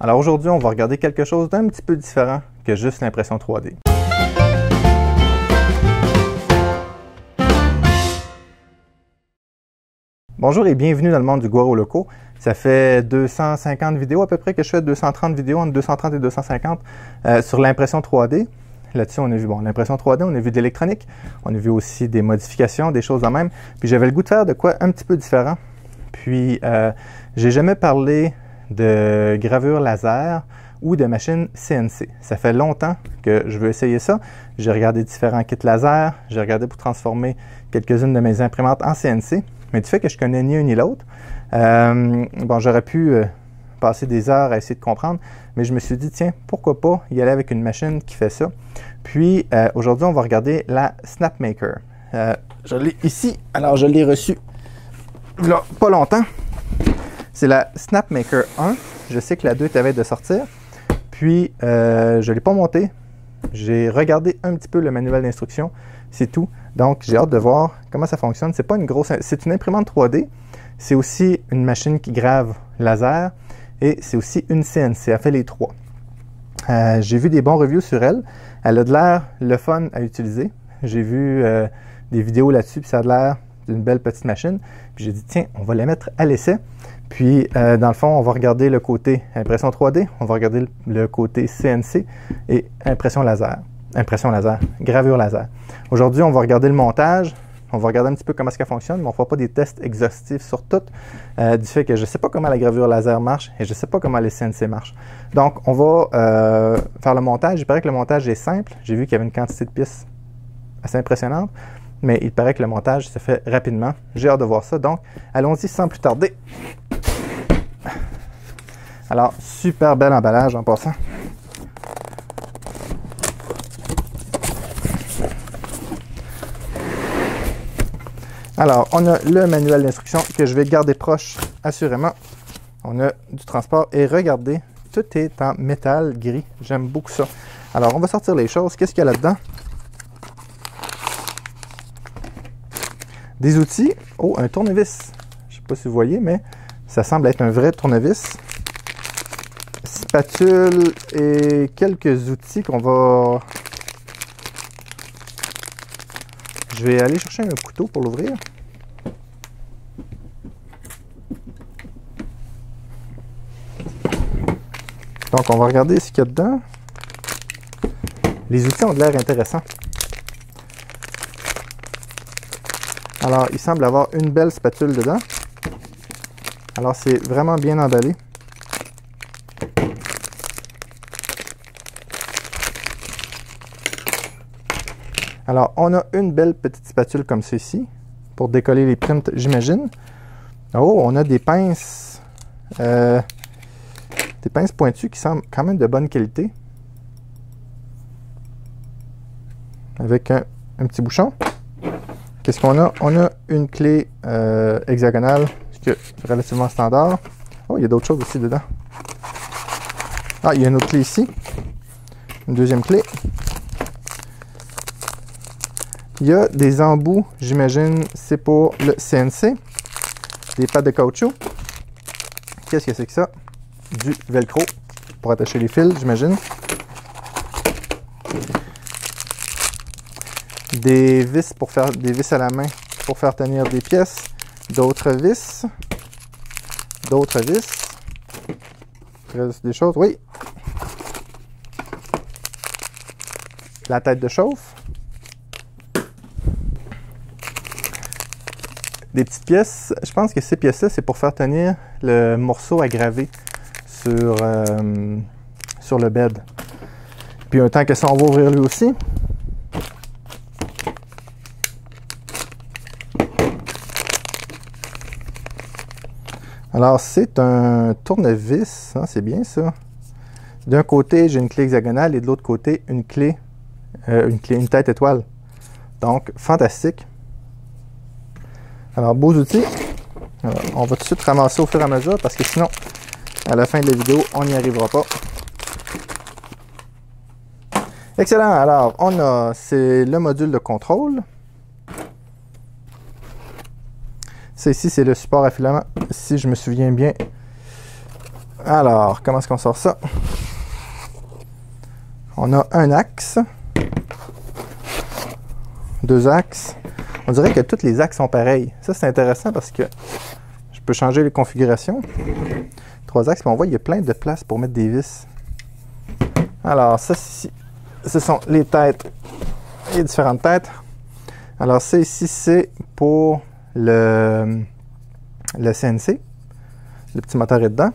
Alors aujourd'hui, on va regarder quelque chose d'un petit peu différent que juste l'impression 3D. Bonjour et bienvenue dans le monde du Guaro Loco. Ça fait 250 vidéos à peu près que je fais, 230 vidéos, entre 230 et 250 sur l'impression 3D. Là-dessus, on a vu l'impression 3D, on a vu de l'électronique, on a vu aussi des modifications, des choses de même. Puis j'avais le goût de faire de quoi un petit peu différent. Puis j'ai jamais parlé de gravure laser ou de machine CNC. Ça fait longtemps que je veux essayer ça. J'ai regardé différents kits laser, j'ai regardé pour transformer quelques-unes de mes imprimantes en CNC. Mais du fait que je connais ni un ni l'autre, j'aurais pu passer des heures à essayer de comprendre, mais je me suis dit, tiens, pourquoi pas y aller avec une machine qui fait ça. Puis aujourd'hui, on va regarder la Snapmaker. Je l'ai ici, alors je l'ai reçue là, pas longtemps. C'est la Snapmaker 1. Je sais que la 2 t'avait de sortir. Puis, je ne l'ai pas montée. J'ai regardé un petit peu le manuel d'instruction. C'est tout. Donc, j'ai hâte de voir comment ça fonctionne. C'est pas une grosse... C'est une imprimante 3D. C'est aussi une machine qui grave laser. Et c'est aussi une CNC. Elle fait les trois. J'ai vu des bons reviews sur elle. Elle a de l'air le fun à utiliser. J'ai vu des vidéos là-dessus. Puis ça a de l'air d'une belle petite machine. Puis j'ai dit, tiens, on va la mettre à l'essai. Puis, dans le fond, on va regarder le côté impression 3D, on va regarder le côté CNC et impression laser, gravure laser. Aujourd'hui, on va regarder le montage, on va regarder un petit peu comment ça fonctionne, mais on ne fera pas des tests exhaustifs sur tout, du fait que je ne sais pas comment la gravure laser marche et je ne sais pas comment les CNC marchent. Donc, on va faire le montage. Il paraît que le montage est simple. J'ai vu qu'il y avait une quantité de pièces assez impressionnante, mais il paraît que le montage se fait rapidement. J'ai hâte de voir ça. Donc, allons-y sans plus tarder. Alors, super bel emballage en passant. Alors, on a le manuel d'instruction que je vais garder proche, assurément. On a du transport et regardez, tout est en métal gris. J'aime beaucoup ça. Alors, on va sortir les choses. Qu'est-ce qu'il y a là-dedans? Des outils. Oh, un tournevis. Je ne sais pas si vous voyez, mais ça semble être un vrai tournevis. Spatule et quelques outils qu'on va... Je vais aller chercher un couteau pour l'ouvrir. Donc, on va regarder ce qu'il y a dedans. Les outils ont de l'air intéressants. Alors, il semble avoir une belle spatule dedans. Alors, c'est vraiment bien emballé. Alors, on a une belle petite spatule comme ceci pour décoller les prints, j'imagine. Oh, on a des pinces pointues qui semblent quand même de bonne qualité. Avec un petit bouchon. Qu'est-ce qu'on a? On a une clé hexagonale, ce qui est relativement standard. Oh, il y a d'autres choses aussi dedans. Ah, il y a une autre clé ici. Une deuxième clé. Il y a des embouts, j'imagine, c'est pour le CNC. Des pattes de caoutchouc. Qu'est-ce que c'est que ça? Du velcro pour attacher les fils, j'imagine. Des vis pour faire des vis à la main pour faire tenir des pièces. D'autres vis. D'autres vis. Des choses, oui. La tête de chauffe. Des petites pièces. Je pense que ces pièces-là, c'est pour faire tenir le morceau à graver sur le bed. Puis un temps que ça, on va ouvrir lui aussi. Alors, c'est un tournevis. Hein, c'est bien ça. D'un côté, j'ai une clé hexagonale et de l'autre côté, une tête étoile. Donc, fantastique. Alors, beaux outils. Alors, on va tout de suite ramasser au fur et à mesure parce que sinon, à la fin de la vidéo, on n'y arrivera pas. Excellent. Alors, c'est le module de contrôle. Ça ici, c'est le support à filament. Si je me souviens bien, Alors, comment est-ce qu'on sort ça? On a un axe, 2 axes. On dirait que tous les axes sont pareils. Ça, c'est intéressant parce que je peux changer les configurations. 3 axes, puis on voit qu'il y a plein de place pour mettre des vis. Alors, ça, ici, ce sont les têtes, les différentes têtes. Alors, ça ici, c'est pour le CNC. Le petit moteur est dedans.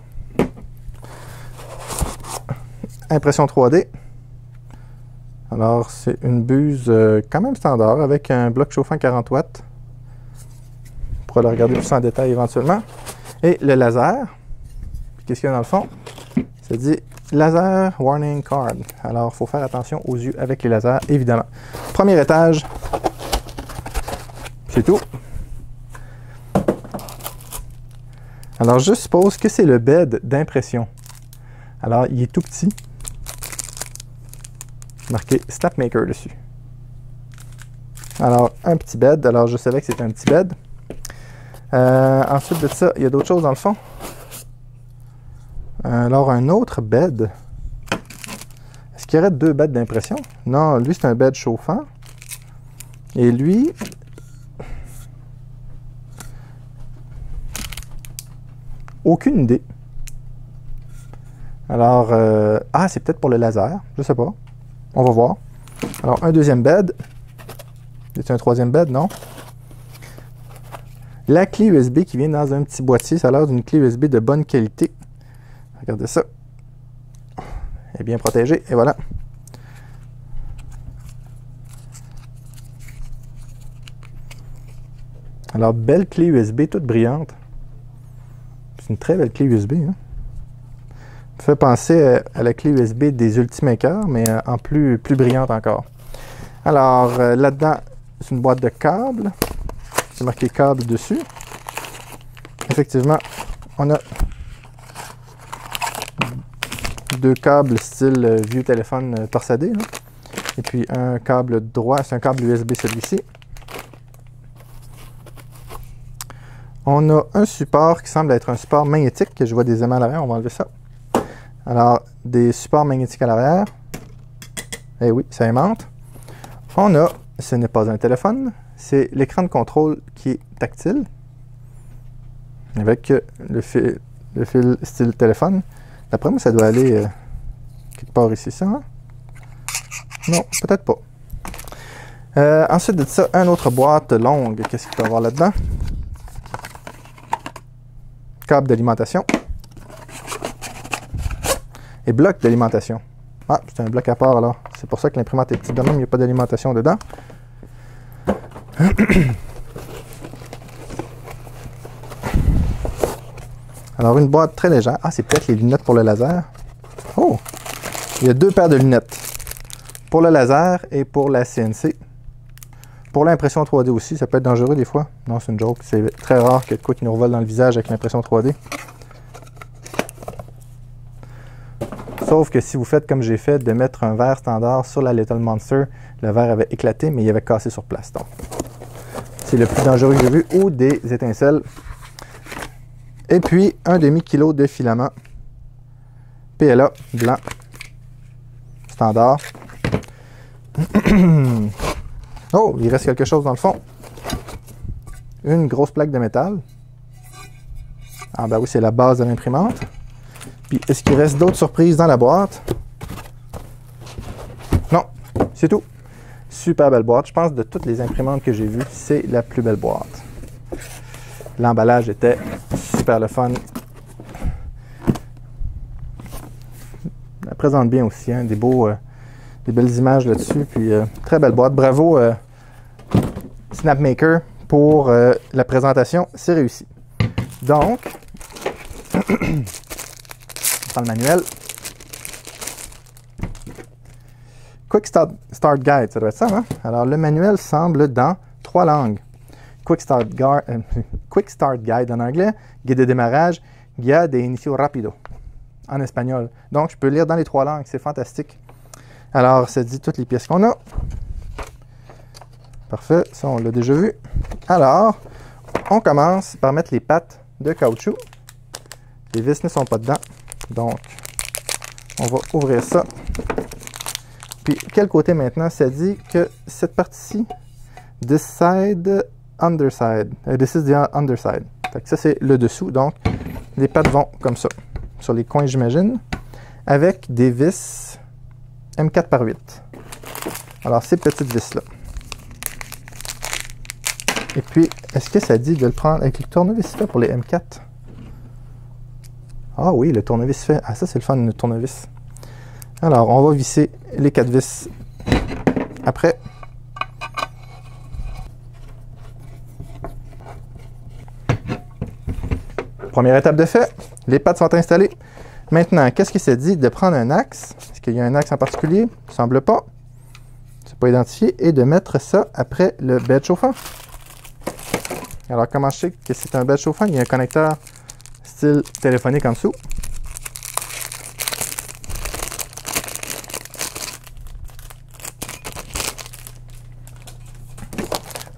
Impression 3D. Alors, c'est une buse quand même standard avec un bloc chauffant 40 watts. On pourra le regarder plus en détail éventuellement. Et le laser. Qu'est-ce qu'il y a dans le fond? Ça dit laser warning card. Alors, il faut faire attention aux yeux avec les lasers, évidemment. Premier étage. C'est tout. Alors, je suppose que c'est le bed d'impression. Alors, il est tout petit. Marqué Snapmaker dessus. Alors, un petit bed. Alors, je savais que c'était un petit bed. Ensuite de ça, il y a d'autres choses dans le fond. Alors, un autre bed. Est-ce qu'il y aurait 2 beds d'impression? Non, lui, c'est un bed chauffant. Et lui... aucune idée. Alors, c'est peut-être pour le laser. Je sais pas. On va voir. Alors, un deuxième bed. C'est un troisième bed, non? La clé USB qui vient dans un petit boîtier. Ça a l'air d'une clé USB de bonne qualité. Regardez ça. Elle est bien protégée. Et voilà. Alors, belle clé USB, toute brillante. C'est une très belle clé USB. Hein? Ça fait penser à la clé USB des Ultimakers, mais en plus brillante encore. Alors, là-dedans, c'est une boîte de câbles. C'est marqué câble dessus. Effectivement, on a 2 câbles style vieux téléphone torsadé. Là. Et puis un câble droit, c'est un câble USB celui-ci. On a un support qui semble être un support magnétique, que je vois des aimants à l'arrière, on va enlever ça. Alors, des supports magnétiques à l'arrière. Eh oui, ça aimante. On a, ce n'est pas un téléphone, c'est l'écran de contrôle qui est tactile. Avec le fil style téléphone. D'après moi, ça doit aller quelque part ici, ça. Hein? Non, peut-être pas. Ensuite de ça, une autre boîte longue. Qu'est-ce qu'il peut y avoir là-dedans? Câble d'alimentation. Et bloc d'alimentation. Ah, c'est un bloc à part alors. C'est pour ça que l'imprimante est petite de même, il n'y a pas d'alimentation dedans. Alors, une boîte très légère. Ah, c'est peut-être les lunettes pour le laser. Oh! Il y a 2 paires de lunettes. Pour le laser et pour la CNC. Pour l'impression 3D aussi, ça peut être dangereux des fois. Non, c'est une joke. C'est très rare qu'il y ait de quoi qui nous revole dans le visage avec l'impression 3D. Sauf que si vous faites comme j'ai fait, de mettre un verre standard sur la Little Monster, le verre avait éclaté, mais il avait cassé sur place. Donc, c'est le plus dangereux que j'ai vu. Ou des étincelles. Et puis, un demi-kilo de filament PLA blanc. Standard. Oh, il reste quelque chose dans le fond. Une grosse plaque de métal. Ah ben oui, c'est la base de l'imprimante. Puis, est-ce qu'il reste d'autres surprises dans la boîte? Non, c'est tout. Super belle boîte. Je pense que de toutes les imprimantes que j'ai vues, c'est la plus belle boîte. L'emballage était super le fun. Elle présente bien aussi, hein, des belles images là-dessus. Puis, très belle boîte. Bravo, Snapmaker, pour la présentation. C'est réussi. Donc, le manuel. Quick Start Guide, ça doit être ça, hein? Alors, le manuel semble dans 3 langues. Quick Start Guide en anglais, guide de démarrage, guía de inicio rápido en espagnol. Donc, je peux lire dans les 3 langues, c'est fantastique. Alors, ça dit toutes les pièces qu'on a. Parfait, ça on l'a déjà vu. Alors, on commence par mettre les pattes de caoutchouc. Les vis ne sont pas dedans. Donc, on va ouvrir ça. Puis, quel côté maintenant? Ça dit que cette partie-ci, this side, underside. This is the underside. Fait que ça, c'est le dessous. Donc, les pattes vont comme ça, sur les coins, j'imagine, avec des vis M4 par 8. Alors, ces petites vis-là. Et puis, est-ce que ça dit de le prendre avec le tournevis fait pour les M4? Ah oui, le tournevis fait. Ah, ça, c'est le fun, le tournevis. Alors, on va visser les 4 vis après. Première étape de fait, les pattes sont installées. Maintenant, qu'est-ce que ça dit de prendre un axe? Est-ce qu'il y a un axe en particulier? Il ne semble pas. C'est pas identifié. Et de mettre ça après le bed chauffant. Alors, comment je sais que c'est un bed chauffant? Il y a un connecteur style téléphonique en dessous.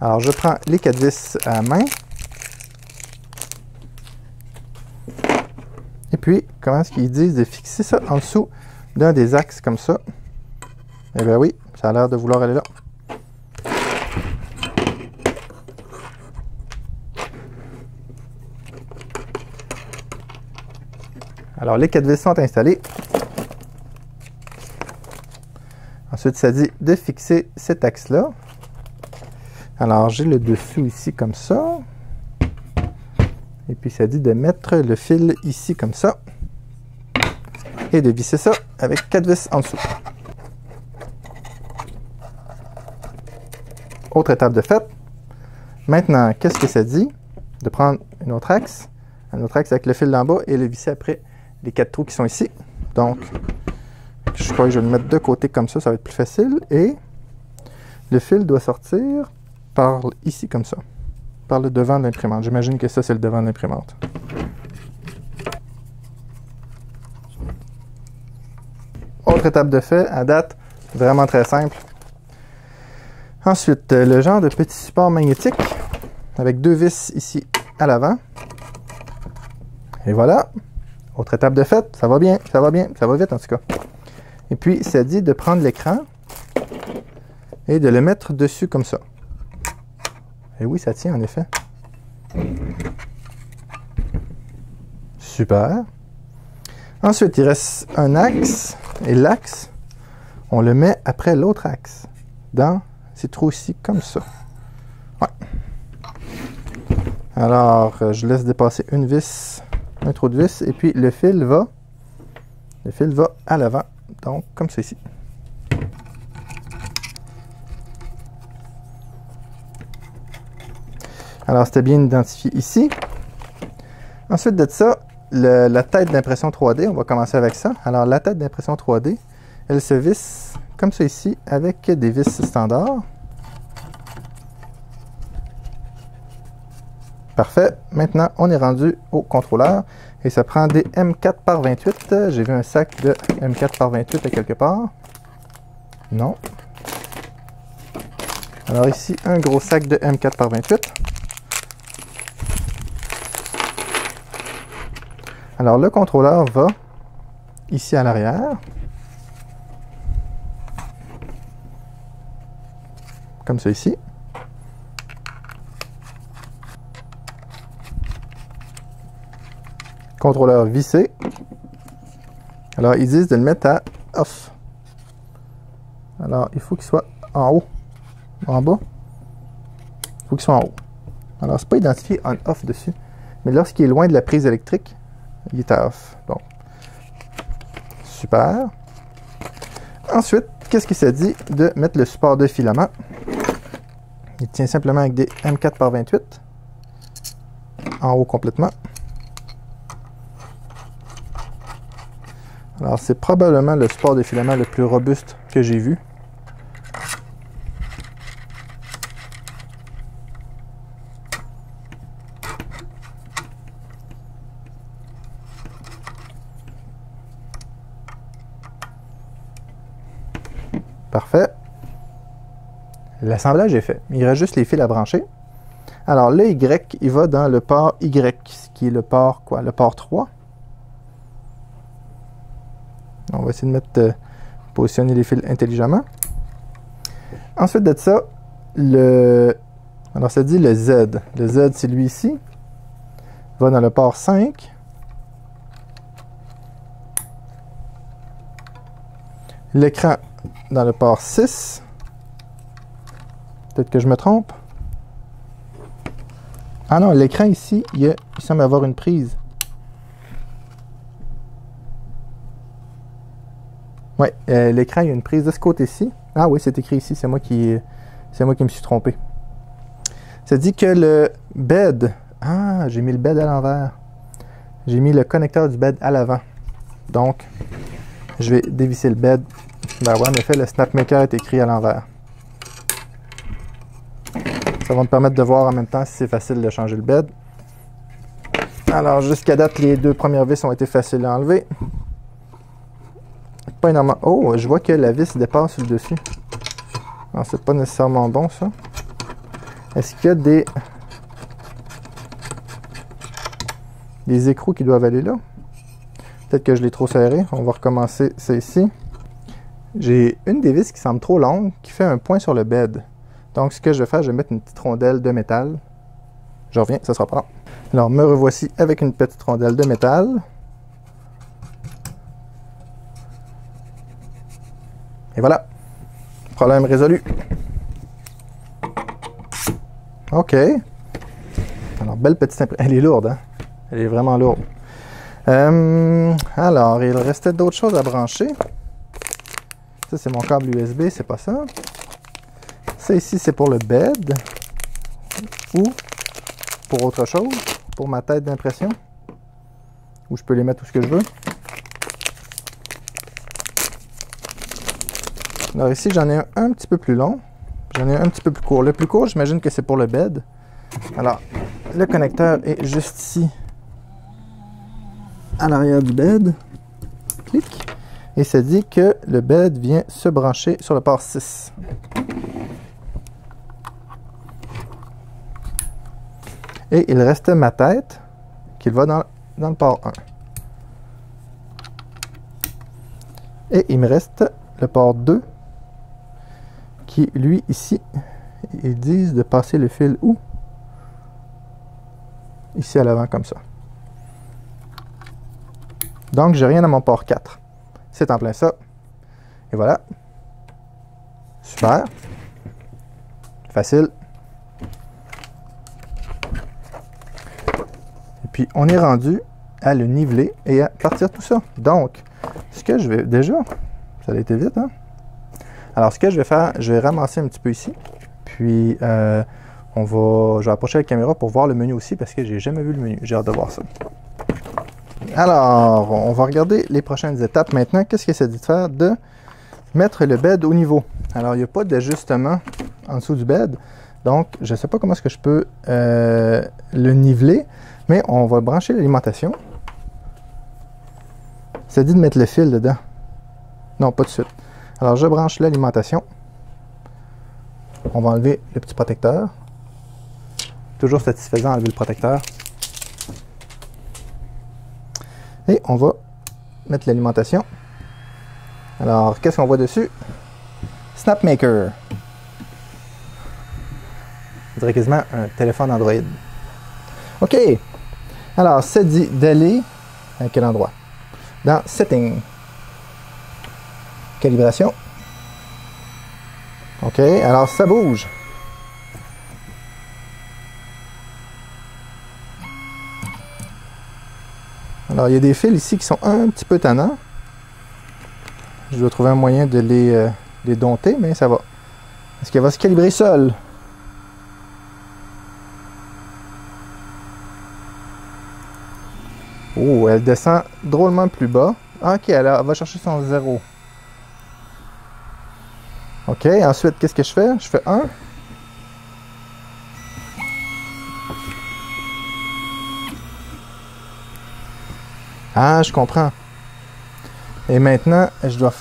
Alors, je prends les 4 vis à la main. Et puis, comment est-ce qu'ils disent de fixer ça en dessous d'un des axes comme ça? Eh bien oui, ça a l'air de vouloir aller là. Alors, les 4 vis sont installées. Ensuite, ça dit de fixer cet axe-là. Alors, j'ai le dessous ici comme ça. Et puis, ça dit de mettre le fil ici comme ça. Et de visser ça avec 4 vis en dessous. Autre étape de fait. Maintenant, qu'est-ce que ça dit? De prendre un autre axe avec le fil d'en bas et le visser après les 4 trous qui sont ici. Donc, je crois que je vais le mettre de côté comme ça va être plus facile. Et le fil doit sortir par ici comme ça, par le devant de l'imprimante. J'imagine que ça, c'est le devant de l'imprimante. Autre étape de fait, à date, vraiment très simple. Ensuite, le genre de petit support magnétique avec 2 vis ici à l'avant. Et voilà. Autre étape de fait, ça va bien, ça va bien, ça va vite en tout cas. Et puis, ça dit de prendre l'écran et de le mettre dessus comme ça. Et oui, ça tient en effet. Super. Ensuite, il reste un axe. Et l'axe, on le met après l'autre axe. Dans ces trous-ci, comme ça. Ouais. Alors, je laisse dépasser une vis, un trou de vis. Et puis, le fil va à l'avant. Donc, comme ceci. Alors, c'était bien identifié ici. Ensuite de ça, la tête d'impression 3D, on va commencer avec ça. Alors, la tête d'impression 3D, elle se visse comme ça ici, avec des vis standards. Parfait. Maintenant, on est rendu au contrôleur. Et ça prend des M4 par 28. J'ai vu un sac de M4 par 28 à quelque part. Non. Alors ici, un gros sac de M4 par 28. Alors, le contrôleur va ici à l'arrière. Comme ça ici. Contrôleur vissé. Alors, ils disent de le mettre à off. Alors, il faut qu'il soit en haut. En bas. Il faut qu'il soit en haut. Alors, c'est pas identifié on-off dessus. Mais lorsqu'il est loin de la prise électrique, il est à off. Bon. Super. Ensuite, qu'est-ce que ça dit de mettre le support de filament? Il tient simplement avec des M4 par 28. En haut complètement. Alors, c'est probablement le support de filament le plus robuste que j'ai vu. Parfait. L'assemblage est fait. Il reste juste les fils à brancher. Alors, le Y, il va dans le port Y, qui est le port quoi? Le port 3. On va essayer de mettre, positionner les fils intelligemment. Ensuite de ça, alors ça dit le Z. Le Z, c'est lui ici. Va dans le port 5. L'écran dans le port 6. Peut-être que je me trompe. Ah non, l'écran ici, il semble avoir une prise. Oui, l'écran, il y a une prise de ce côté-ci. Ah oui, c'est écrit ici, c'est moi qui me suis trompé. Ça dit que le bed... Ah, j'ai mis le bed à l'envers. J'ai mis le connecteur du bed à l'avant. Donc, je vais dévisser le bed. Ben ouais, en effet, le SnapMaker est écrit à l'envers. Ça va me permettre de voir en même temps si c'est facile de changer le bed. Alors, jusqu'à date, les 2 premières vis ont été faciles à enlever. Pas énormément. Oh, je vois que la vis dépasse sur le dessus. Alors, c'est pas nécessairement bon, ça. Est-ce qu'il y a des écrous qui doivent aller là? Peut-être que je l'ai trop serré. On va recommencer ça ici. J'ai une des vis qui semble trop longue, qui fait un point sur le bed. Donc, ce que je vais faire, je vais mettre une petite rondelle de métal. Je reviens, ça sera pas long. Alors, me revoici avec une petite rondelle de métal. Et voilà. Problème résolu. OK. Alors, belle petite impression. Elle est lourde, hein? Elle est vraiment lourde. Alors, il restait d'autres choses à brancher. Ça, c'est mon câble USB, c'est pas ça. Ça ici, c'est pour le bed. Ou pour autre chose. Pour ma tête d'impression. Où je peux les mettre où ce que je veux. Alors ici, j'en ai un petit peu plus long. J'en ai un petit peu plus court. Le plus court, j'imagine que c'est pour le bed. Alors, le connecteur est juste ici. À l'arrière du bed. Clic. Et ça dit que le bed vient se brancher sur le port 6. Et il reste ma tête qui va dans le port 1. Et il me reste le port 2 qui, lui, ici, ils disent de passer le fil où? Ici à l'avant, comme ça. Donc, j'ai rien à mon port 4. C'est en plein ça. Et voilà. Super. Facile. Et puis, on est rendu à le niveler et à partir tout ça. Donc, ce que je vais... Déjà, ça a été vite, hein? Alors, ce que je vais faire, je vais ramasser un petit peu ici. Puis, je vais approcher la caméra pour voir le menu aussi parce que j'ai jamais vu le menu. J'ai hâte de voir ça. Alors, on va regarder les prochaines étapes maintenant. Qu'est-ce que ça dit de faire? De mettre le bed au niveau. Alors, il n'y a pas d'ajustement en dessous du bed. Donc, je ne sais pas comment est-ce que je peux le niveler, mais on va brancher l'alimentation. Ça dit de mettre le fil dedans. Non, pas de suite. Alors, je branche l'alimentation. On va enlever le petit protecteur. Toujours satisfaisant d'enlever le protecteur. Et on va mettre l'alimentation. Alors, qu'est-ce qu'on voit dessus? SnapMaker. Je dirais quasiment un téléphone Android. OK. Alors, ça dit d'aller à quel endroit? Dans Setting. Calibration. OK. Alors, ça bouge. Alors, il y a des fils ici qui sont un petit peu tannants. Je dois trouver un moyen de les dompter, mais ça va. Est-ce qu'elle va se calibrer seule? Oh, elle descend drôlement plus bas. OK, elle va chercher son 0. OK, ensuite, qu'est-ce que je fais? Je fais 1. Ah, je comprends. Et maintenant, je dois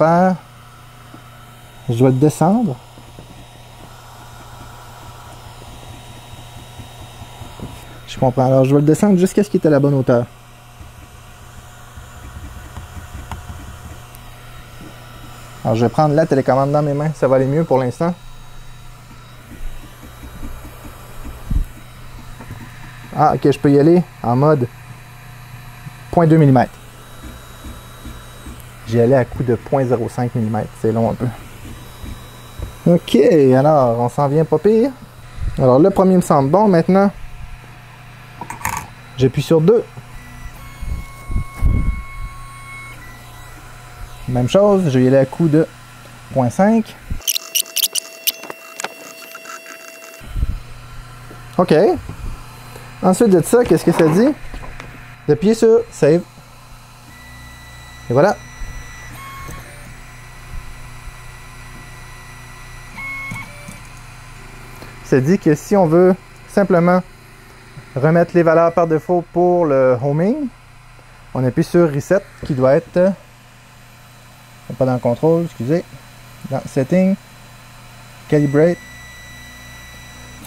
descendre. Je comprends. Alors, je vais le descendre jusqu'à ce qu'il est à la bonne hauteur. Alors je vais prendre la télécommande dans mes mains, ça va aller mieux pour l'instant. Ah ok, je peux y aller en mode 0.2 mm. J'y allais à coup de 0.05 mm, c'est long un peu. Ok, alors on s'en vient pas pire. Alors le premier me semble bon maintenant. J'appuie sur 2. Même chose, je vais y aller à coup de 0.5. Ok. Ensuite de ça, qu'est-ce que ça dit? D'appuyer sur Save. Et voilà. Ça dit que si on veut simplement remettre les valeurs par défaut pour le homing, on appuie sur Reset qui doit être pas dans le contrôle, excusez, dans Setting, Calibrate.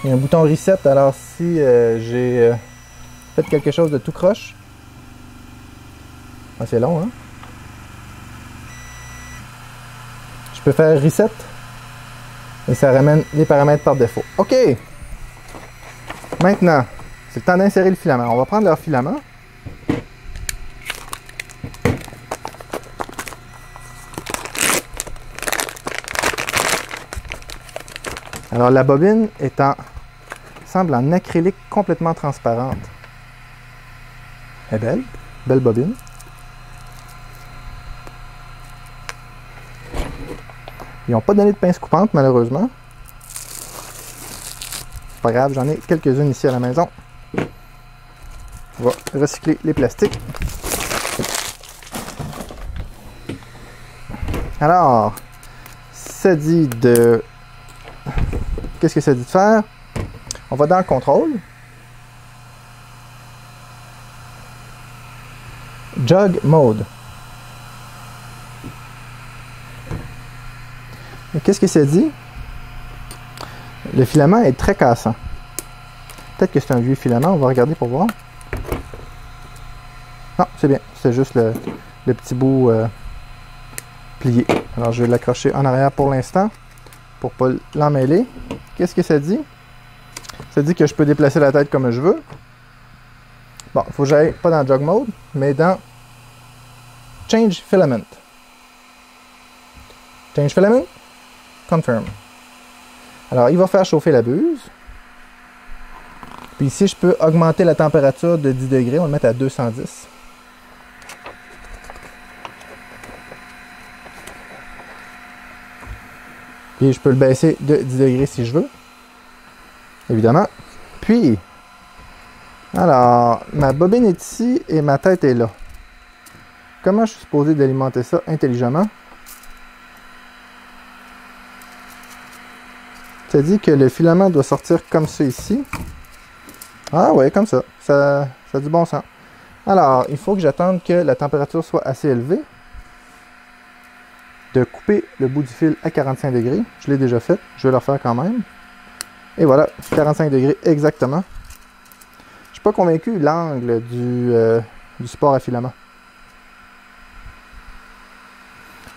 Il y a un bouton Reset, alors si j'ai fait quelque chose de tout croche, c'est long, hein? Je peux faire Reset et ça ramène les paramètres par défaut. OK! Maintenant, c'est le temps d'insérer le filament. On va prendre leur filament. Alors la bobine semble en acrylique complètement transparente. Elle est belle, belle bobine. Ils n'ont pas donné de pince coupante malheureusement. Pas grave, j'en ai quelques-unes ici à la maison. On va recycler les plastiques. Alors, ça dit de... Qu'est-ce que ça dit de faire? On va dans le contrôle. Jug Mode. Et qu'est-ce que ça dit? Le filament est très cassant. Peut-être que c'est un vieux filament, on va regarder pour voir. Non, c'est bien, c'est juste le petit bout plié. Alors je vais l'accrocher en arrière pour l'instant, pour ne pas l'emmêler. Qu'est-ce que ça dit? Ça dit que je peux déplacer la tête comme je veux. Bon, il faut que j'aille pas dans Jug Mode, mais dans Change Filament. Change Filament, Confirm. Alors, il va faire chauffer la buse. Puis ici, je peux augmenter la température de 10 degrés. On va le mettre à 210. Puis je peux le baisser de 10 degrés si je veux. Évidemment. Puis, alors, ma bobine est ici et ma tête est là. Comment je suis supposé d'alimenter ça intelligemment? Ça dit que le filament doit sortir comme ça ici. Ah ouais, comme ça. Ça a du bon sens. Alors, il faut que j'attende que la température soit assez élevée. De couper le bout du fil à 45 degrés. Je l'ai déjà fait. Je vais le refaire quand même. Et voilà, 45 degrés exactement. Je ne suis pas convaincu de l'angle du support à filament.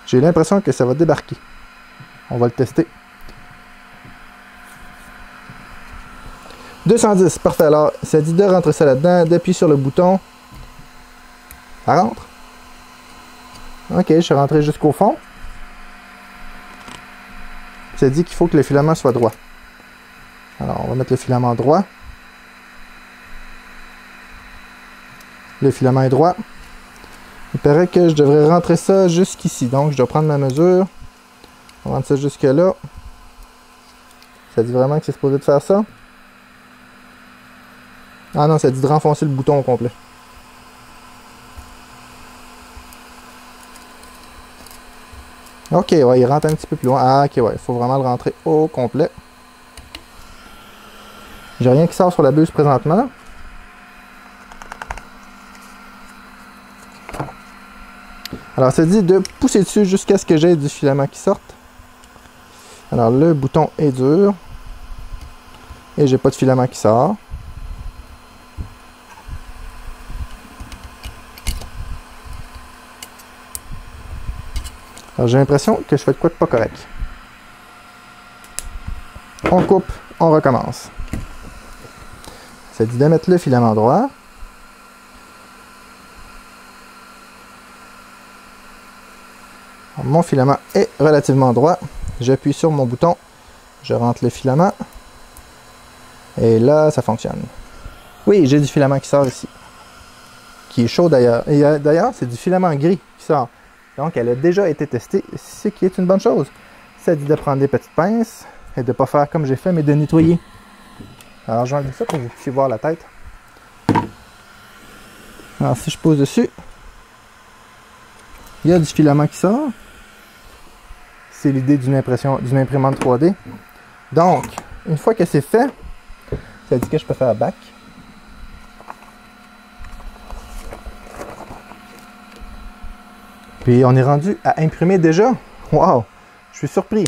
J'ai l'impression que ça va débarquer. On va le tester. 210, parfait. Alors, ça dit de rentrer ça là-dedans, d'appuyer sur le bouton. Ça rentre. Ok, je suis rentré jusqu'au fond. Ça dit qu'il faut que le filament soit droit. Alors, on va mettre le filament droit. Le filament est droit. Il paraît que je devrais rentrer ça jusqu'ici. Donc, je dois prendre ma mesure. On va rentrer ça jusque là. Ça dit vraiment que c'est supposé de faire ça. Ah non, ça dit de renfoncer le bouton au complet. Ok, ouais, il rentre un petit peu plus loin. Ah, ok, ouais, il faut vraiment le rentrer au complet. J'ai rien qui sort sur la buse présentement. Alors, ça dit de pousser dessus jusqu'à ce que j'ai du filament qui sorte. Alors, le bouton est dur. Et j'ai pas de filament qui sort. Alors j'ai l'impression que je fais de quoi de pas correct. On coupe, on recommence. Ça dit de mettre le filament droit. Alors, mon filament est relativement droit. J'appuie sur mon bouton, je rentre le filament. Et là, ça fonctionne. Oui, j'ai du filament qui sort ici. Qui est chaud d'ailleurs. Et d'ailleurs, c'est du filament gris qui sort. Donc, elle a déjà été testée, ce qui est une bonne chose. Ça dit de prendre des petites pinces et de ne pas faire comme j'ai fait, mais de nettoyer. Alors, je vais enlever ça pour que vous puissiez voir la tête. Alors, si je pose dessus, il y a du filament qui sort. C'est l'idée d'une imprimante 3D. Donc, une fois que c'est fait, ça dit que je peux faire back. Puis on est rendu à imprimer déjà. Wow! Je suis surpris.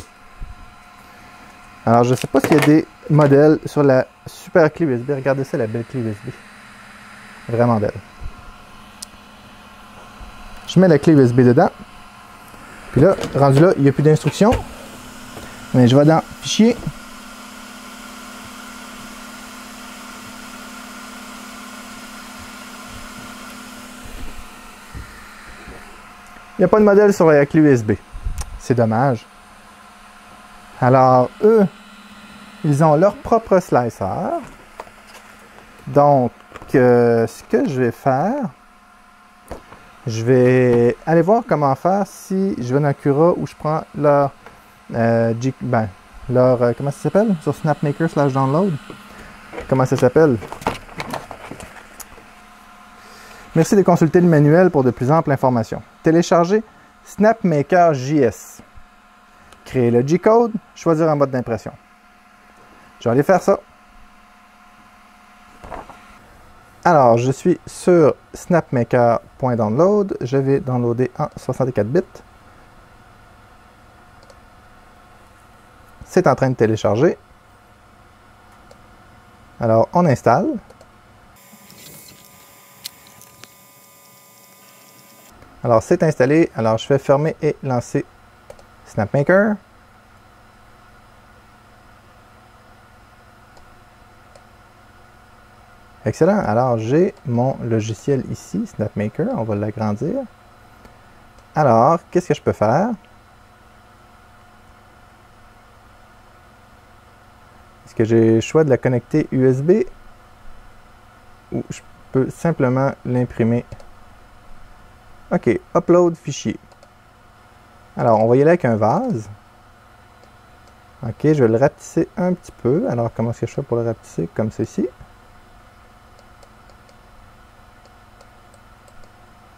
Alors je ne sais pas s'il y a des modèles sur la super clé USB. Regardez ça, la belle clé USB. Vraiment belle. Je mets la clé USB dedans. Puis là, rendu là, il n'y a plus d'instructions. Mais je vais dans Fichier. Il n'y a pas de modèle sur la clé USB. C'est dommage. Alors, eux, ils ont leur propre slicer. Donc, ce que je vais faire, je vais aller voir comment faire si je vais dans Cura ou je prends leur, comment ça s'appelle? Sur SnapMaker/download. Comment ça s'appelle? Merci de consulter le manuel pour de plus amples informations. Télécharger SnapMaker JS. Créer le G-code, choisir un mode d'impression. Je vais aller faire ça. Alors, je suis sur snapmaker.download. Je vais downloader en 64 bits. C'est en train de télécharger. Alors, on installe. Alors, c'est installé. Alors, je vais fermer et lancer SnapMaker. Excellent. Alors, j'ai mon logiciel ici, SnapMaker. On va l'agrandir. Alors, qu'est-ce que je peux faire? Est-ce que j'ai le choix de la connecter USB ou je peux simplement l'imprimer? OK, upload fichier. Alors, on va y aller avec un vase. OK, je vais le rapetisser un petit peu. Alors, comment est-ce que je fais pour le rapetisser? Comme ceci.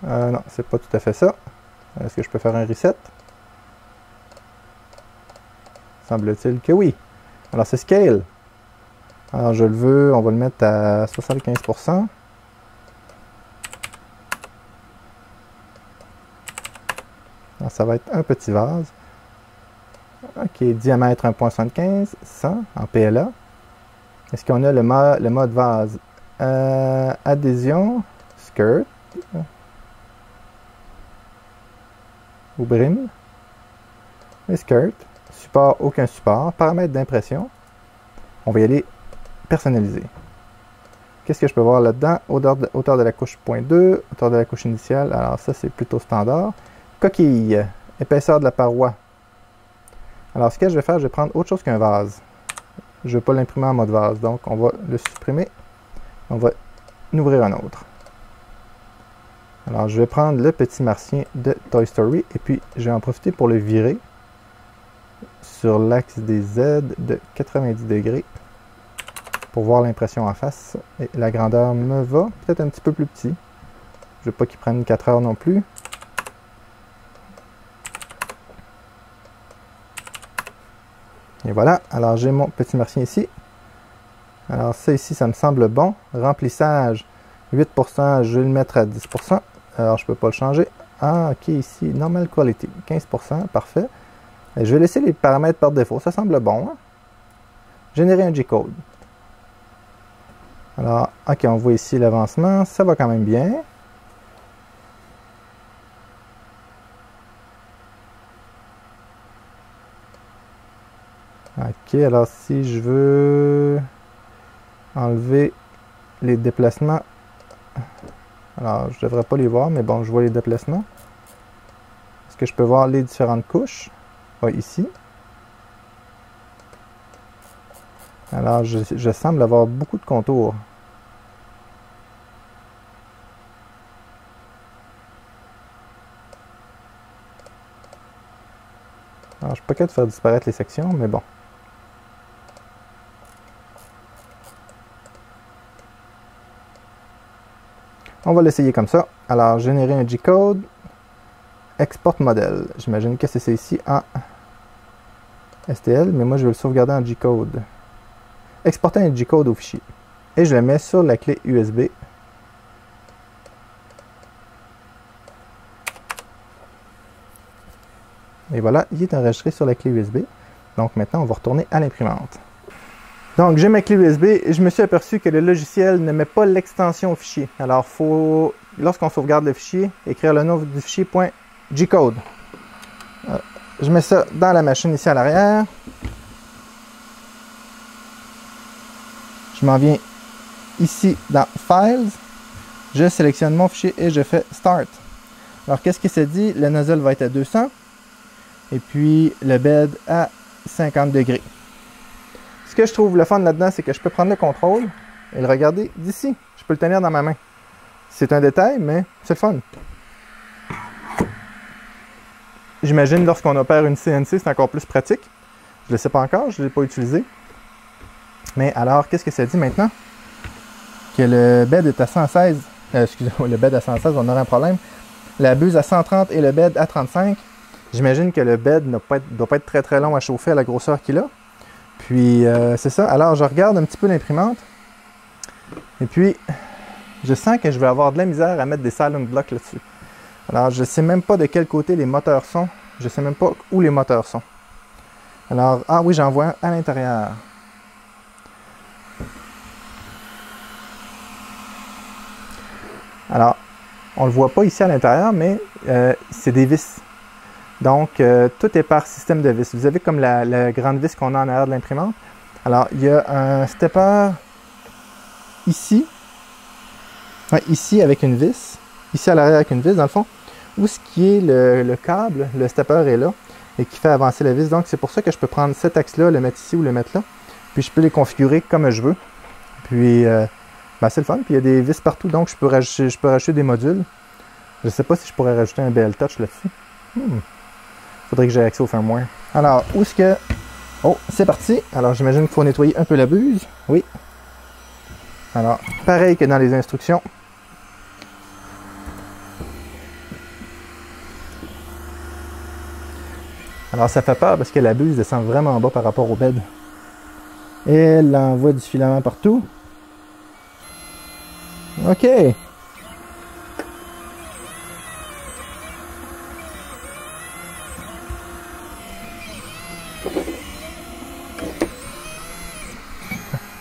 Non, c'est pas tout à fait ça. Est-ce que je peux faire un reset? Semble-t-il que oui. Alors, c'est scale. Alors, je le veux, on va le mettre à 75%. Alors, ça va être un petit vase. OK, diamètre 1.75, 100 en PLA. Est-ce qu'on a le mode vase? Adhésion, skirt. Ou brim. Et skirt. Support, aucun support. Paramètres d'impression. On va y aller personnaliser. Qu'est-ce que je peux voir là-dedans? Hauteur de la couche 0.2, hauteur de la couche initiale. Alors ça, c'est plutôt standard. Coquille. Épaisseur de la paroi. Alors ce que je vais faire, je vais prendre autre chose qu'un vase. Je ne vais pas l'imprimer en mode vase. Donc on va le supprimer. On va en ouvrir un autre. Alors, je vais prendre le petit martien de Toy Story et puis je vais en profiter pour le virer sur l'axe des Z de 90 degrés pour voir l'impression en face. Et la grandeur me va, peut-être un petit peu plus petit. Je ne veux pas qu'il prenne 4 heures non plus. Et voilà, alors j'ai mon petit martien ici. Alors ça ici, ça me semble bon. Remplissage, 8%, je vais le mettre à 10%. Alors, je ne peux pas le changer. Ah, OK, ici, Normal Quality, 15%, parfait. Et je vais laisser les paramètres par défaut, ça semble bon. Hein? Générer un G-code. Alors, OK, on voit ici l'avancement, ça va quand même bien. Ok, alors si je veux enlever les déplacements, alors je devrais pas les voir, mais bon, je vois les déplacements. Est-ce que je peux voir les différentes couches? Oui, ici. Alors, je semble avoir beaucoup de contours. Alors, je ne suis pas capable de faire disparaître les sections, mais bon. On va l'essayer comme ça. Alors, générer un G-code. Export modèle. J'imagine que c'est ici en STL, mais moi je vais le sauvegarder en G-code. Exporter un G-code au fichier. Et je le mets sur la clé USB. Et voilà, il est enregistré sur la clé USB. Donc maintenant, on va retourner à l'imprimante. Donc j'ai ma clé USB et je me suis aperçu que le logiciel ne met pas l'extension au fichier. Alors il faut, lorsqu'on sauvegarde le fichier, écrire le nom du fichier .gcode. Je mets ça dans la machine ici à l'arrière. Je m'en viens ici dans Files. Je sélectionne mon fichier et je fais Start. Alors qu'est-ce que ça dit? Le nozzle va être à 200 et puis le bed à 50 degrés. Ce que je trouve le fun là-dedans, c'est que je peux prendre le contrôle et le regarder d'ici. Je peux le tenir dans ma main. C'est un détail, mais c'est le fun. J'imagine lorsqu'on opère une CNC, c'est encore plus pratique. Je ne le sais pas encore, je ne l'ai pas utilisé. Mais alors, qu'est-ce que ça dit maintenant? Que le bed est à 116. Excusez-moi, le bed à 116, on aura un problème. La buse à 130 et le bed à 35. J'imagine que le bed ne doit pas être très très long à chauffer à la grosseur qu'il a. Puis, c'est ça. Alors, je regarde un petit peu l'imprimante. Et puis, je sens que je vais avoir de la misère à mettre des silent blocks là-dessus. Alors, je ne sais même pas de quel côté les moteurs sont. Je ne sais même pas où les moteurs sont. Alors, ah oui, j'en vois un à l'intérieur. Alors, on ne le voit pas ici à l'intérieur, mais c'est des vis. Donc, tout est par système de vis. Vous avez comme la grande vis qu'on a en arrière de l'imprimante. Alors, il y a un stepper ici. Ouais, ici avec une vis. Ici à l'arrière avec une vis, dans le fond. Où ce qui est le câble, le stepper est là. Et qui fait avancer la vis. Donc, c'est pour ça que je peux prendre cet axe-là, le mettre ici ou le mettre là. Puis, je peux les configurer comme je veux. Puis, ben, c'est le fun. Puis, il y a des vis partout. Donc, je peux rajouter des modules. Je ne sais pas si je pourrais rajouter un BL Touch là-dessus. Faudrait que j'ai accès au firmware. Alors, où est-ce que... Oh, c'est parti. Alors, j'imagine qu'il faut nettoyer un peu la buse. Oui. Alors, pareil que dans les instructions. Alors, ça fait peur parce que la buse descend vraiment bas par rapport au bed. Et elle envoie du filament partout. OK.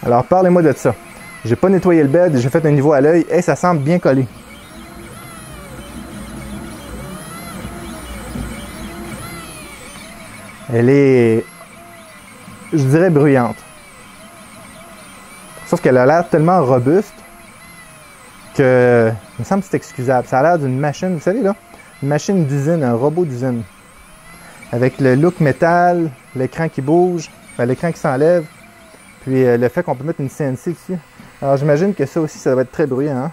Alors, parlez-moi de ça. J'ai pas nettoyé le bed, j'ai fait un niveau à l'œil et ça semble bien collé. Elle est, je dirais, bruyante. Sauf qu'elle a l'air tellement robuste que, il me semble que c'est excusable. Ça a l'air d'une machine, vous savez là, une machine d'usine, un robot d'usine. Avec le look métal, l'écran qui bouge, l'écran qui s'enlève. Puis le fait qu'on peut mettre une CNC dessus. Alors j'imagine que ça aussi, ça va être très bruyant. Hein?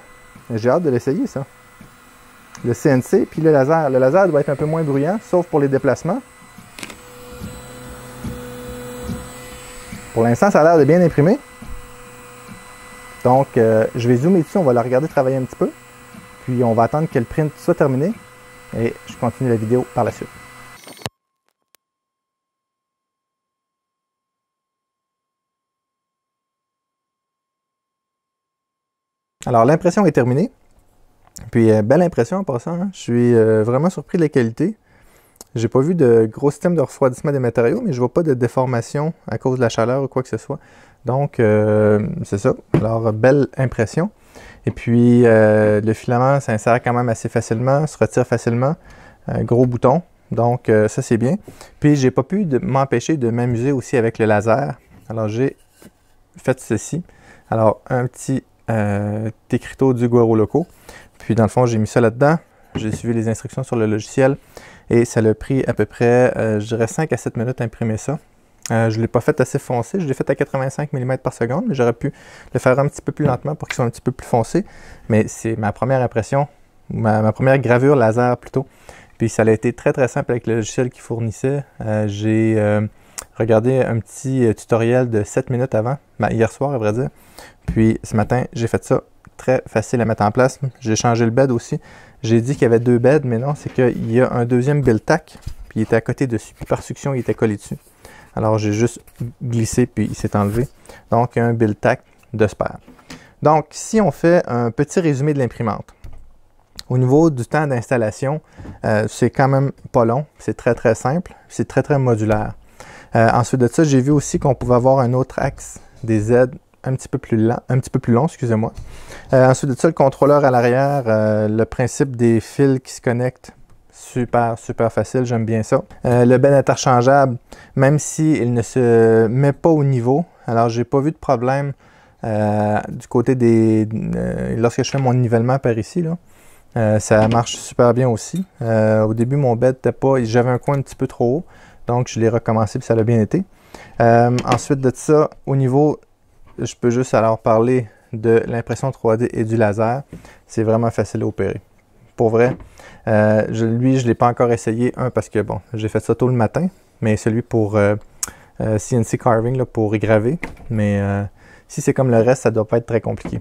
J'ai hâte de l'essayer, ça. Le CNC, puis le laser. Le laser doit être un peu moins bruyant, sauf pour les déplacements. Pour l'instant, ça a l'air de bien imprimer. Donc, je vais zoomer dessus, on va la regarder travailler un petit peu. Puis on va attendre que le print soit terminé. Et je continue la vidéo par la suite. Alors, l'impression est terminée. Puis, belle impression en passant. Hein? Je suis vraiment surpris de la qualité. J'ai pas vu de gros système de refroidissement des matériaux, mais je vois pas de déformation à cause de la chaleur ou quoi que ce soit. Donc, c'est ça. Alors, belle impression. Et puis, le filament s'insère quand même assez facilement, se retire facilement. Gros bouton. Donc, ça, c'est bien. Puis, j'ai pas pu m'empêcher de m'amuser aussi avec le laser. Alors, j'ai fait ceci. Alors, un petit écriteau du Guaro Loco. Puis, dans le fond, j'ai mis ça là-dedans. J'ai suivi les instructions sur le logiciel. Et ça l'a pris à peu près, je dirais, 5 à 7 minutes à imprimer ça. Je ne l'ai pas fait assez foncé. Je l'ai fait à 85 mm par seconde, mais j'aurais pu le faire un petit peu plus lentement pour qu'il soit un petit peu plus foncé. Mais c'est ma première impression, ma première gravure laser plutôt. Puis ça a été très très simple avec le logiciel qu'il fournissait. J'ai regardé un petit tutoriel de 7 minutes avant, hier soir à vrai dire. Puis ce matin, j'ai fait ça très facile à mettre en place. J'ai changé le bed aussi. J'ai dit qu'il y avait 2 beds, mais non, c'est qu'il y a un deuxième build tack, puis il était à côté dessus. Puis par succion, il était collé dessus. Alors j'ai juste glissé, puis il s'est enlevé. Donc il y a un build tack de spare. Donc si on fait un petit résumé de l'imprimante. Au niveau du temps d'installation, c'est quand même pas long. C'est très très simple. C'est très très modulaire. Ensuite de ça, j'ai vu aussi qu'on pouvait avoir un autre axe des aides un petit peu plus long, excusez-moi. Ensuite de ça, le contrôleur à l'arrière, le principe des fils qui se connectent, super, super facile, j'aime bien ça. Le bed interchangeable, même s'il ne se met pas au niveau, alors j'ai pas vu de problème du côté des... lorsque je fais mon nivellement par ici, là, ça marche super bien aussi. Au début, mon bed n'était pas... J'avais un coin un petit peu trop haut, donc je l'ai recommencé puis ça a bien été. Ensuite de ça, au niveau... Je peux juste alors parler de l'impression 3D et du laser. C'est vraiment facile à opérer. Pour vrai, je ne l'ai pas encore essayé. Un, parce que bon, j'ai fait ça tôt le matin, mais celui pour CNC Carving, là, pour y graver. Mais si c'est comme le reste, ça ne doit pas être très compliqué.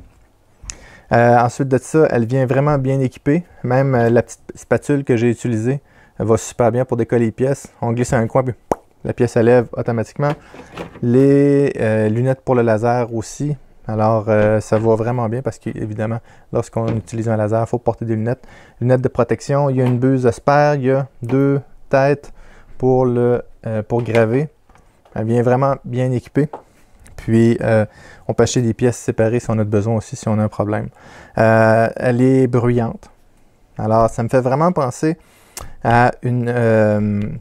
Ensuite de ça, elle vient vraiment bien équipée. Même la petite spatule que j'ai utilisée va super bien pour décoller les pièces. On glisse à un coin, puis la pièce se lève automatiquement. Les lunettes pour le laser aussi. Alors, ça va vraiment bien parce qu'évidemment, lorsqu'on utilise un laser, il faut porter des lunettes. Lunettes de protection, il y a une buse spare, il y a 2 têtes pour graver. Elle vient vraiment bien équipée. Puis, on peut acheter des pièces séparées si on a besoin aussi, si on a un problème. Elle est bruyante. Alors, ça me fait vraiment penser à une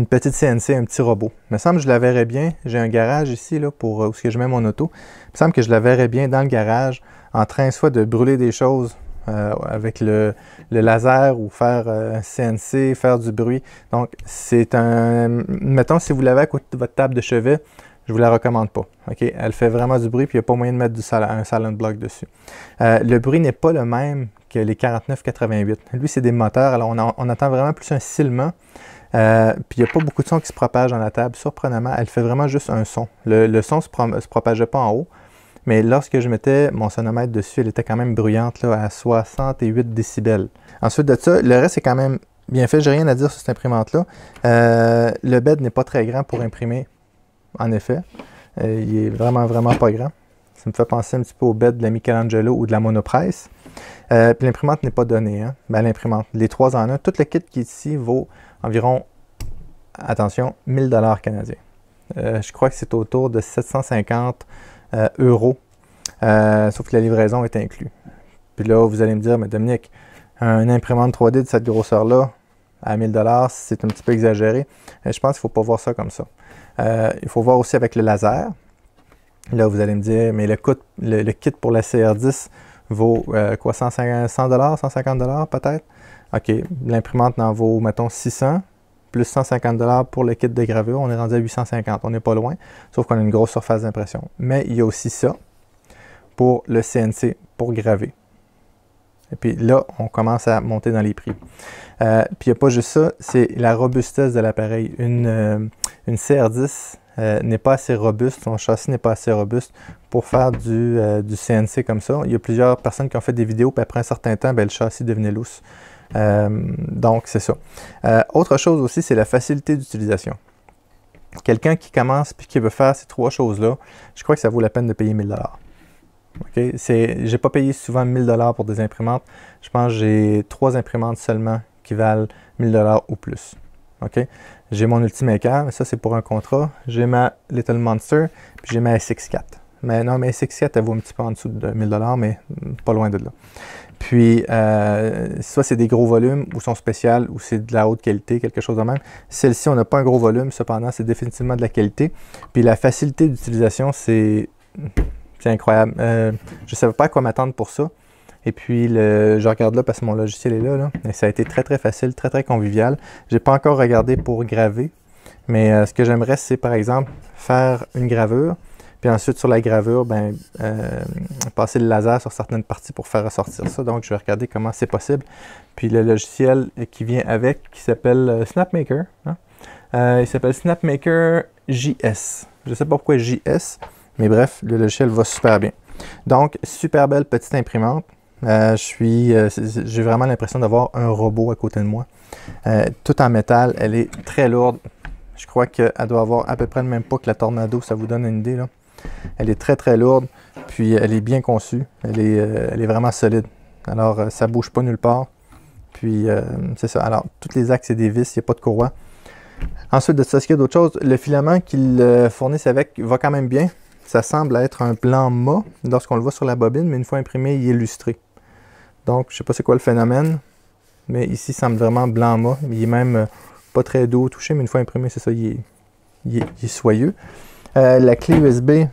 petite CNC, un petit robot. Il me semble que je la verrais bien. J'ai un garage ici là, pour où je mets mon auto. Il me semble que je la verrais bien dans le garage en train soit de brûler des choses avec le laser ou faire un CNC, faire du bruit. Donc, c'est un... Mettons, si vous l'avez à côté de votre table de chevet, je ne vous la recommande pas. Okay? Elle fait vraiment du bruit puis il n'y a pas moyen de mettre un silent block dessus. Le bruit n'est pas le même que les 4988. Lui, c'est des moteurs. Alors, on entend vraiment plus un silement. Puis il n'y a pas beaucoup de son qui se propage dans la table. Surprenamment, elle fait vraiment juste un son. Le son ne se propageait pas en haut. Mais lorsque je mettais mon sonomètre dessus, elle était quand même bruyante là, à 68 décibels. Ensuite de ça, le reste est quand même bien fait. J'ai rien à dire sur cette imprimante-là. Le bed n'est pas très grand pour imprimer, en effet. Il est vraiment, vraiment pas grand. Ça me fait penser un petit peu au bed de la Michelangelo ou de la Monoprice. Puis l'imprimante n'est pas donnée. Hein? Ben, l'imprimante, les 3 en 1, tout le kit qui est ici vaut environ, attention, 1000 $ canadiens. Je crois que c'est autour de 750 €, sauf que la livraison est inclue. Puis là, vous allez me dire, mais Dominique, un imprimante 3D de cette grosseur-là, à 1000 $, c'est un petit peu exagéré. Je pense qu'il ne faut pas voir ça comme ça. Il faut voir aussi avec le laser. Là, vous allez me dire, mais le kit pour la CR10 vaut quoi, 100 $, 150 $ peut-être? OK, l'imprimante en vaut, mettons, 600, plus 150 $ pour le kit de gravure. On est rendu à 850, on n'est pas loin, sauf qu'on a une grosse surface d'impression. Mais il y a aussi ça pour le CNC, pour graver. Et puis là, on commence à monter dans les prix. Puis il n'y a pas juste ça, c'est la robustesse de l'appareil. Une CR10 n'est pas assez robuste, son châssis n'est pas assez robuste pour faire du CNC comme ça. Il y a plusieurs personnes qui ont fait des vidéos, puis après un certain temps, ben, le châssis devenait lousse. Donc, c'est ça. Autre chose aussi, c'est la facilité d'utilisation. Quelqu'un qui commence et qui veut faire ces 3 choses-là, je crois que ça vaut la peine de payer 1000 $. Okay? Je n'ai pas payé souvent 1000 $ pour des imprimantes. Je pense que j'ai 3 imprimantes seulement qui valent 1000 $ ou plus. Okay? J'ai mon Ultimaker, mais ça c'est pour un contrat. J'ai ma Little Monster, puis j'ai ma SX4. Mais non, mais SX4, elle vaut un petit peu en dessous de 1000 $, mais pas loin de là. Puis, soit c'est des gros volumes, ou sont spéciales, ou c'est de la haute qualité, quelque chose de même. Celle-ci, on n'a pas un gros volume, cependant, c'est définitivement de la qualité. Puis la facilité d'utilisation, c'est incroyable. Je ne savais pas à quoi m'attendre pour ça. Et puis, je regarde là parce que mon logiciel est là. Et ça a été très, très facile, très, très convivial. Je n'ai pas encore regardé pour graver. Mais ce que j'aimerais, c'est par exemple faire une gravure. Puis ensuite, sur la gravure, passer le laser sur certaines parties pour faire ressortir ça. Donc, je vais regarder comment c'est possible. Puis le logiciel qui vient avec, qui s'appelle SnapMaker. Il s'appelle SnapMaker JS. Je ne sais pas pourquoi JS, mais bref, le logiciel va super bien. Donc, super belle petite imprimante. J'ai vraiment l'impression d'avoir un robot à côté de moi. Tout en métal, elle est très lourde. Je crois qu'elle doit avoir à peu près le même poids que la Tornado, ça vous donne une idée là. Elle est très très lourde, puis elle est bien conçue, elle est vraiment solide. Alors ça ne bouge pas nulle part, puis c'est ça. Alors tous les axes et des vis, il n'y a pas de courroie. Ensuite de ça, est-ce qu'il y a d'autres choses? Le filament qu'ils fournissent avec va quand même bien. Ça semble être un blanc mat lorsqu'on le voit sur la bobine, mais une fois imprimé, il est lustré. Donc je ne sais pas c'est quoi le phénomène, mais ici il semble vraiment blanc mat. Il est même pas très doux au toucher, mais une fois imprimé, c'est ça, il est soyeux. La clé USB,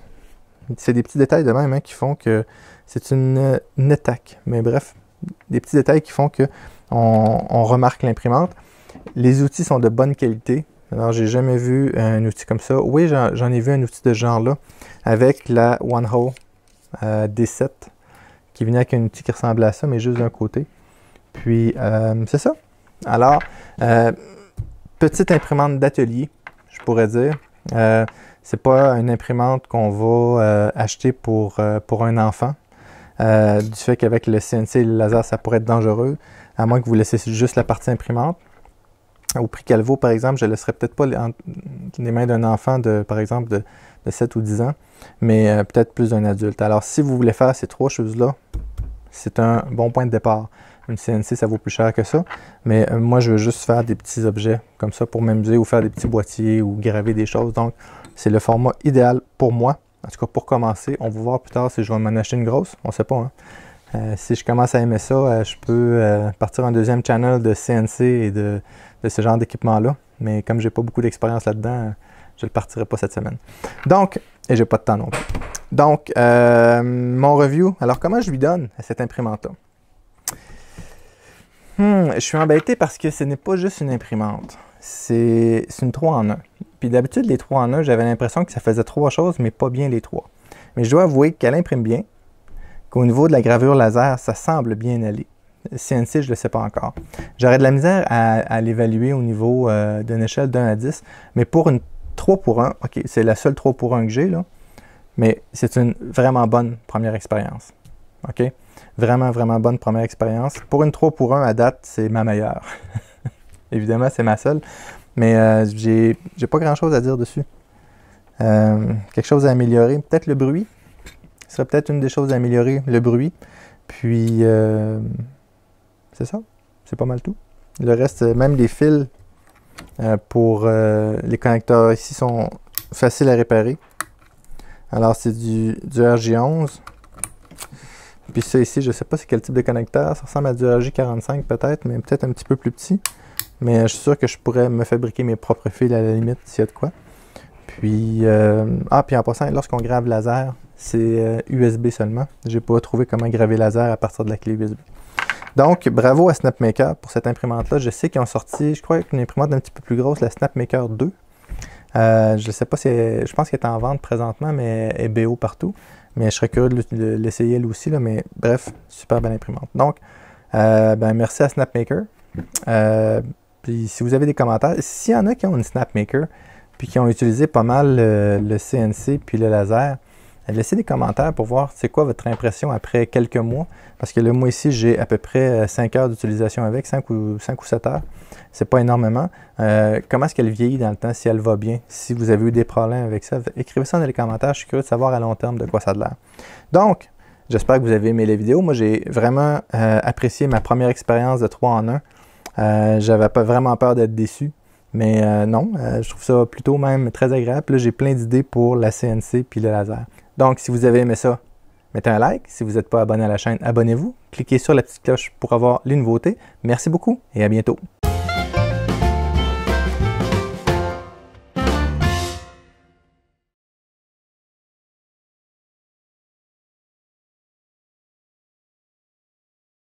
c'est des petits détails de même qui font que c'est une NetAC. Mais bref, des petits détails qui font qu'on remarque l'imprimante. Les outils sont de bonne qualité. Alors, j'ai jamais vu un outil comme ça. Oui, j'en ai vu un outil de ce genre-là avec la OneHole D7 qui venait avec un outil qui ressemblait à ça, mais juste d'un côté. Puis, c'est ça. Alors, petite imprimante d'atelier, je pourrais dire. C'est pas une imprimante qu'on va acheter pour un enfant. Du fait qu'avec le CNC et le laser, ça pourrait être dangereux, à moins que vous laissiez juste la partie imprimante. Au prix qu'elle vaut, par exemple, je ne laisserai peut-être pas les mains d'un enfant par exemple, de 7 ou 10 ans, mais peut-être plus d'un adulte. Alors, si vous voulez faire ces trois choses-là, c'est un bon point de départ. Une CNC, ça vaut plus cher que ça, mais moi, je veux juste faire des petits objets comme ça pour m'amuser ou faire des petits boîtiers ou graver des choses. Donc, c'est le format idéal pour moi. En tout cas, pour commencer, on va voir plus tard si je vais m'en acheter une grosse. On ne sait pas. Si je commence à aimer ça, je peux partir un deuxième channel de CNC et de ce genre d'équipement-là. Mais comme j'ai pas beaucoup d'expérience là-dedans, je ne le partirai pas cette semaine. Donc, et j'ai pas de temps non plus. Donc, mon review. Alors, comment je lui donne à cette imprimante-là? Je suis embêté parce que ce n'est pas juste une imprimante. C'est une 3 en 1. Puis d'habitude, les 3 en 1, j'avais l'impression que ça faisait 3 choses, mais pas bien les 3. Mais je dois avouer qu'elle imprime bien, qu'au niveau de la gravure laser, ça semble bien aller. CNC, je ne le sais pas encore. J'aurais de la misère à l'évaluer au niveau d'une échelle de 1 à 10, mais pour une 3 pour 1, ok, c'est la seule 3 pour 1 que j'ai, là, mais c'est une vraiment bonne première expérience. OK? Vraiment, vraiment bonne première expérience. Pour une 3 pour 1 à date, c'est ma meilleure. Évidemment, c'est ma seule. Mais j'ai pas grand-chose à dire dessus. Quelque chose à améliorer. Peut-être le bruit. Ce serait peut-être une des choses à améliorer, le bruit. Puis, c'est ça. C'est pas mal tout. Le reste, même les fils pour les connecteurs ici sont faciles à réparer. Alors, c'est du RJ11. Puis ça ici, je ne sais pas c'est quel type de connecteur. Ça ressemble à du RJ45 peut-être, mais peut-être un petit peu plus petit. Mais je suis sûr que je pourrais me fabriquer mes propres fils à la limite s'il y a de quoi. Puis, puis en passant, lorsqu'on grave laser, c'est USB seulement. Je n'ai pas trouvé comment graver laser à partir de la clé USB. Donc, bravo à SnapMaker pour cette imprimante-là. Je sais qu'ils ont sorti, je crois, une imprimante un petit peu plus grosse, la SnapMaker 2. Je ne sais pas si je pense qu'elle est en vente présentement, mais elle est BO partout. Mais je serais curieux de l'essayer elle aussi. Là, mais bref, super belle imprimante. Donc, merci à SnapMaker. Puis si vous avez des commentaires, s'il y en a qui ont une SnapMaker, puis qui ont utilisé pas mal le CNC puis le laser, laissez des commentaires pour voir c'est quoi votre impression après quelques mois. Parce que là, moi ici, j'ai à peu près 5 heures d'utilisation avec, 5 ou 7 heures. C'est pas énormément. Comment est-ce qu'elle vieillit dans le temps, si elle va bien, si vous avez eu des problèmes avec ça, écrivez ça dans les commentaires. Je suis curieux de savoir à long terme de quoi ça a l'air. Donc, j'espère que vous avez aimé les vidéos. Moi, j'ai vraiment apprécié ma première expérience de 3 en 1. J'avais pas vraiment peur d'être déçu. Mais non, je trouve ça plutôt même très agréable. Là, j'ai plein d'idées pour la CNC puis le laser. Donc, si vous avez aimé ça, mettez un like. Si vous n'êtes pas abonné à la chaîne, abonnez-vous. Cliquez sur la petite cloche pour avoir les nouveautés. Merci beaucoup et à bientôt.